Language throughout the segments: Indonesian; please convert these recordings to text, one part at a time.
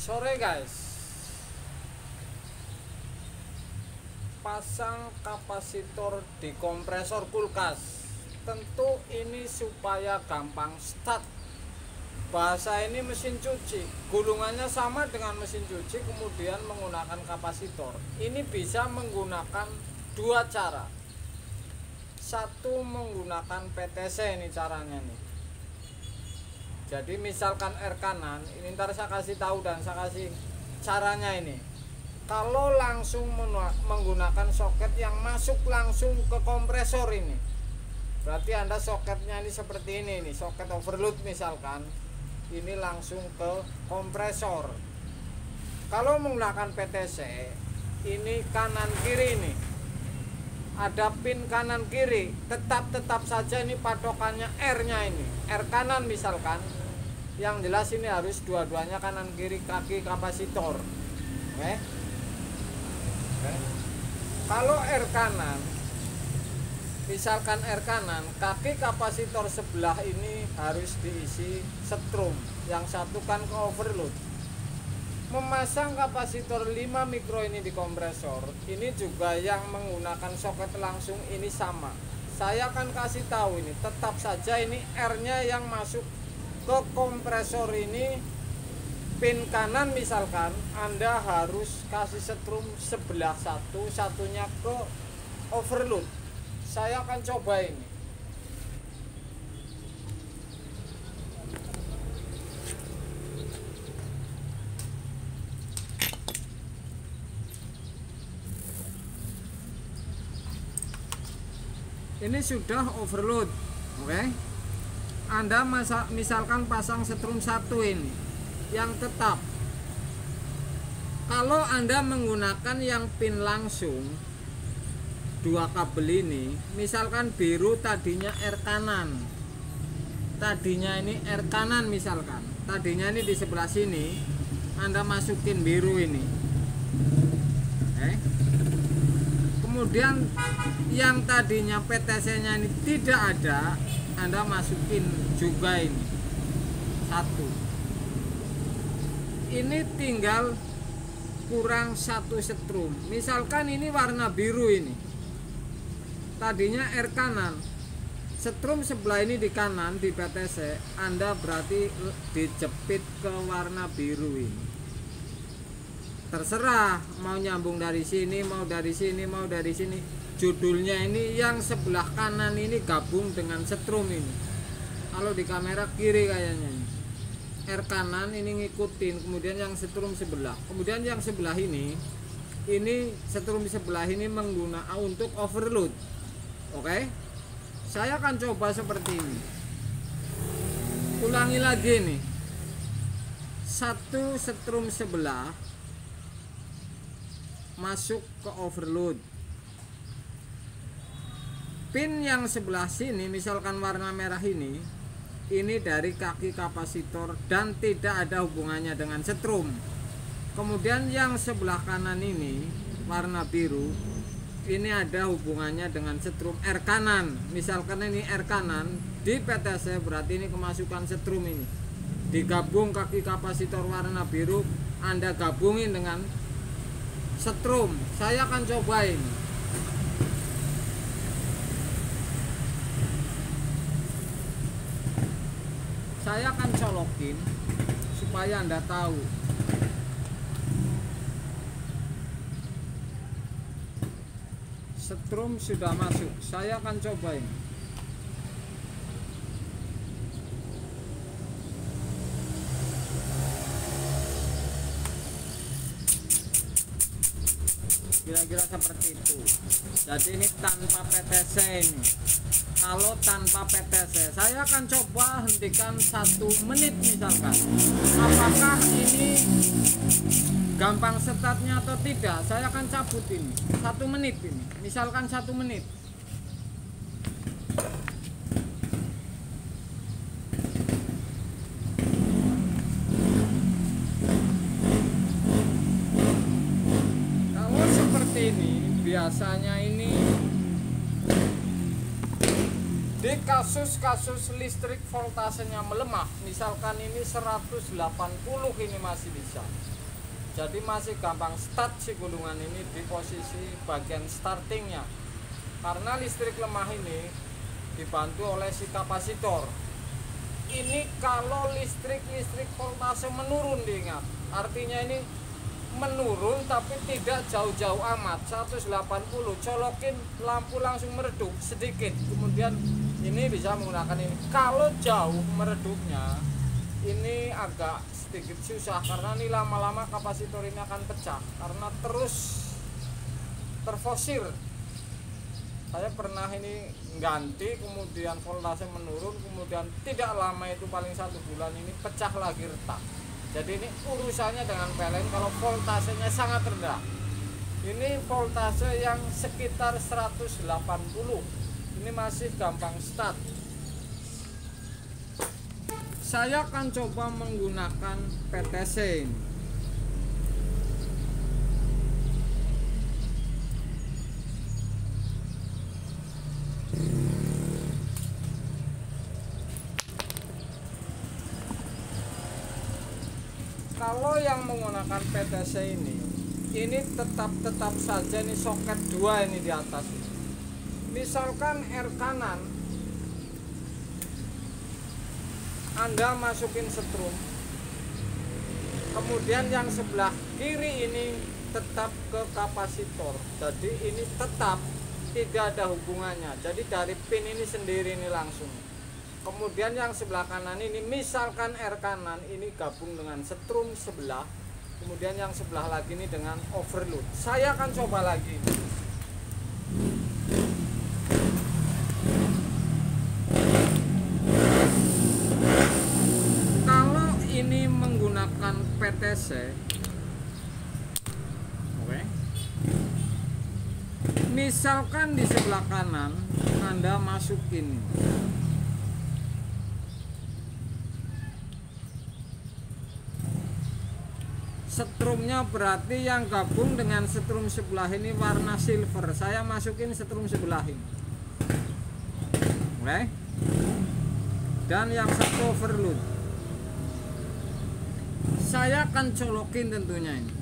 Sore guys, pasang kapasitor di kompresor kulkas. Tentu ini supaya gampang start. Bahasa ini mesin cuci, gulungannya sama dengan mesin cuci, kemudian menggunakan kapasitor. Ini bisa menggunakan dua cara. Satu menggunakan PTC, ini caranya nih. Jadi misalkan R kanan, ini ntar saya kasih tahu dan saya kasih caranya ini. Kalau langsung menggunakan soket yang masuk langsung ke kompresor ini, berarti Anda soketnya ini seperti ini nih, soket overload misalkan, ini langsung ke kompresor. Kalau menggunakan PTC, ini kanan kiri ini, ada pin kanan kiri, tetap saja ini patokannya R-nya ini, R kanan misalkan. Yang jelas ini harus dua-duanya kanan kiri kaki kapasitor. Oke. Kalau R kanan, misalkan R kanan, kaki kapasitor sebelah ini harus diisi setrum, yang satu kan ke overload. Memasang kapasitor 5 mikro ini di kompresor, ini juga yang menggunakan soket langsung ini sama. Saya akan kasih tahu ini, tetap saja ini R-nya yang masuk ke kompresor ini, pin kanan misalkan, Anda harus kasih setrum sebelah satu, satunya ke overload. Saya akan coba ini. Ini sudah overload, oke? Anda misalkan pasang setrum satu ini yang tetap. Kalau Anda menggunakan yang pin langsung dua kabel ini, misalkan biru tadinya R kanan, tadinya ini R kanan misalkan, tadinya ini di sebelah sini, Anda masukin biru ini, kemudian yang tadinya PTC nya ini tidak ada, Anda masukin juga ini satu. Ini tinggal kurang satu setrum. Misalkan ini warna biru ini, tadinya R kanan, setrum sebelah ini di kanan di PTC, Anda berarti dijepit ke warna biru ini. Terserah mau nyambung dari sini, mau dari sini, mau dari sini. Judulnya ini yang sebelah kanan ini gabung dengan setrum ini. Kalau di kamera kiri kayaknya ini. R kanan ini ngikutin, kemudian yang setrum sebelah. Kemudian yang sebelah ini setrum sebelah ini menggunakan untuk overload. Oke? Saya akan coba seperti ini. Ulangi lagi nih. Satu setrum sebelah masuk ke overload. Pin yang sebelah sini misalkan warna merah ini dari kaki kapasitor dan tidak ada hubungannya dengan setrum. Kemudian yang sebelah kanan ini warna biru, ini ada hubungannya dengan setrum R kanan. Misalkan ini R kanan di PTC, berarti ini kemasukan setrum ini. Digabung kaki kapasitor warna biru, Anda gabungin dengan setrum. Saya akan cobain. Saya akan colokin supaya Anda tahu. Setrum sudah masuk. Saya akan cobain. Kira-kira seperti itu. Jadi ini tanpa PTC ini. Kalau tanpa PTC, saya akan coba hentikan 1 menit misalkan. Apakah ini gampang startnya atau tidak? Saya akan cabut ini 1 menit ini. Misalkan 1 menit. Kalau seperti ini, biasanya ini di kasus-kasus listrik voltasenya melemah, misalkan ini 180 ini masih bisa. Jadi masih gampang start si gulungan ini di posisi bagian startingnya. Karena listrik lemah ini dibantu oleh si kapasitor. Ini kalau listrik voltase menurun, diingat. Artinya ini menurun tapi tidak jauh-jauh amat, 180, colokin lampu langsung meredup sedikit, kemudian ini bisa menggunakan ini. Kalau jauh meredupnya ini agak sedikit susah, karena ini lama-lama kapasitor ini akan pecah karena terus terfosir. Saya pernah ini ganti, kemudian voltase menurun, kemudian tidak lama itu paling 1 bulan ini pecah lagi, retak. Jadi ini urusannya dengan PLN kalau voltasenya sangat rendah. Ini voltase yang sekitar 180. Ini masih gampang start. Saya akan coba menggunakan PTC ini. Kalau yang menggunakan PTC ini tetap saja ini soket 2 ini di atas. Misalkan R kanan Anda masukin setrum, kemudian yang sebelah kiri ini tetap ke kapasitor. Jadi ini tetap tidak ada hubungannya. Jadi dari pin ini sendiri ini langsung. Kemudian yang sebelah kanan ini, misalkan R kanan ini gabung dengan setrum sebelah, kemudian yang sebelah lagi ini dengan overload. Saya akan coba lagi. Kalau ini menggunakan PTC, oke. Misalkan di sebelah kanan Anda masukin setrumnya, berarti yang gabung dengan setrum sebelah ini warna silver. Saya masukin setrum sebelah ini, oke. Dan yang satu overload. Saya akan colokin tentunya ini.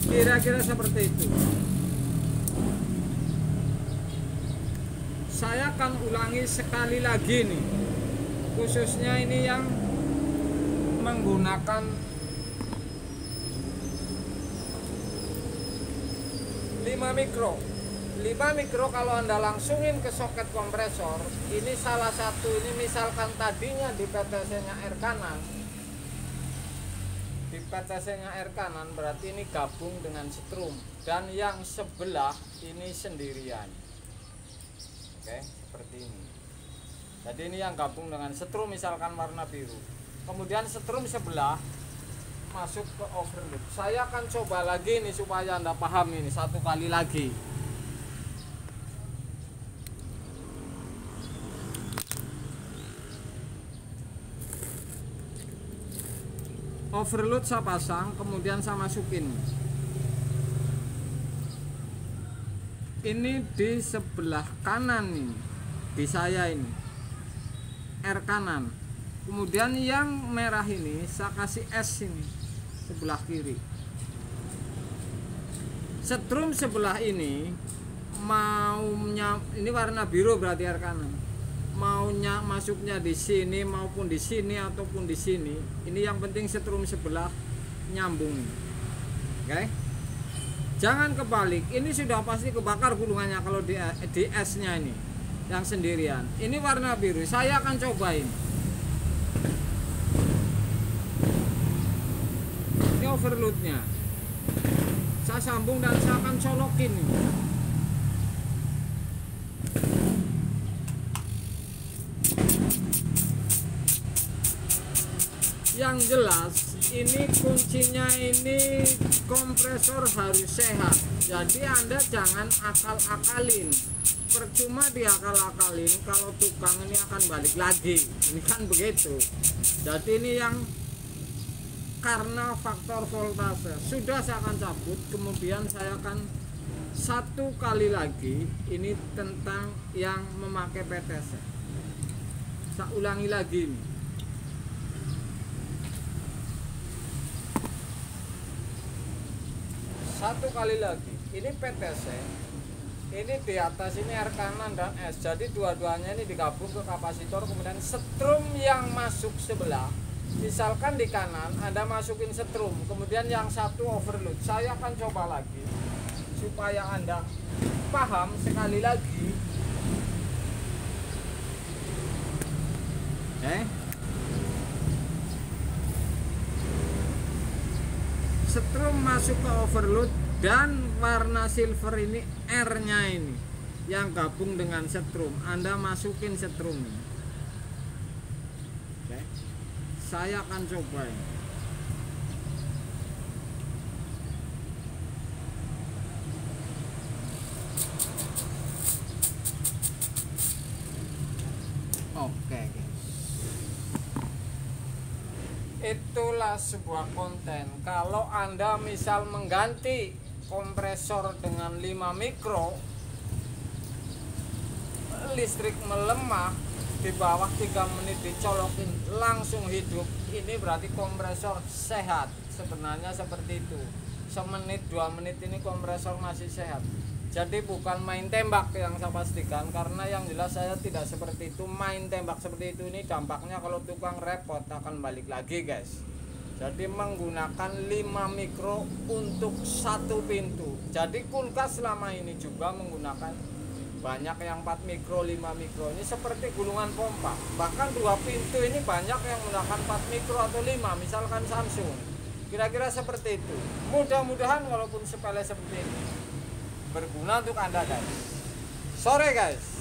Kira-kira seperti itu. Saya akan ulangi sekali lagi nih, khususnya ini yang menggunakan 5 mikro. 5 mikro kalau Anda langsungin ke soket kompresor, ini salah satu, ini misalkan tadinya di PTC-nya R kanan, di PTC-nya R kanan berarti ini gabung dengan setrum, dan yang sebelah ini sendirian. Oke, seperti ini. Jadi ini yang gabung dengan setrum misalkan warna biru. Kemudian setrum sebelah masuk ke overload. Saya akan coba lagi nih supaya Anda paham ini satu kali lagi. Overload saya pasang, kemudian saya masukin. Ini di sebelah kanan nih, di saya ini R kanan. Kemudian yang merah ini saya kasih S ini sebelah kiri. Setrum sebelah ini maunya ini warna biru berarti R kanan. Maunya masuknya di sini maupun di sini ataupun di sini. Ini yang penting setrum sebelah nyambung. Oke. Jangan kebalik, ini sudah pasti kebakar gulungannya kalau di S-nya ini yang sendirian. Ini warna biru, saya akan cobain. Ini overloadnya. Saya sambung dan saya akan colokin ini. Yang jelas ini kuncinya ini kompresor harus sehat. Jadi Anda jangan akal-akalin. Percuma diakal-akalin kalau tukang ini akan balik lagi. Ini kan begitu. Jadi ini yang karena faktor voltase. Sudah saya akan cabut, kemudian saya akan satu kali lagi ini tentang yang memakai PTC. Saya ulangi lagi ini. Satu kali lagi, ini PTC, ini di atas ini R kanan dan S, jadi dua-duanya ini digabung ke kapasitor, kemudian setrum yang masuk sebelah, misalkan di kanan Anda masukin setrum, kemudian yang satu overload. Saya akan coba lagi supaya Anda paham sekali lagi. Setrum masuk ke overload dan warna silver ini R-nya ini yang gabung dengan setrum. Anda masukin setrum ini. Oke. Saya akan coba ini. Oke, guys. Itulah sebuah konten. Kalau Anda misal mengganti kompresor dengan 5 mikro, listrik melemah di bawah 3 menit dicolokin langsung hidup, ini berarti kompresor sehat. Sebenarnya seperti itu. Semenit 2 menit ini kompresor masih sehat. Jadi bukan main tembak yang saya pastikan, karena yang jelas saya tidak seperti itu. Main tembak seperti itu ini dampaknya kalau tukang repot akan balik lagi, guys. Jadi menggunakan 5 mikro untuk satu pintu. Jadi kulkas selama ini juga menggunakan banyak yang 4 mikro, 5 mikro. Ini seperti gulungan pompa. Bahkan 2 pintu ini banyak yang menggunakan 4 mikro atau 5, misalkan Samsung. Kira-kira seperti itu. Mudah-mudahan walaupun sepele seperti ini berguna untuk Anda, guys. Sore, guys.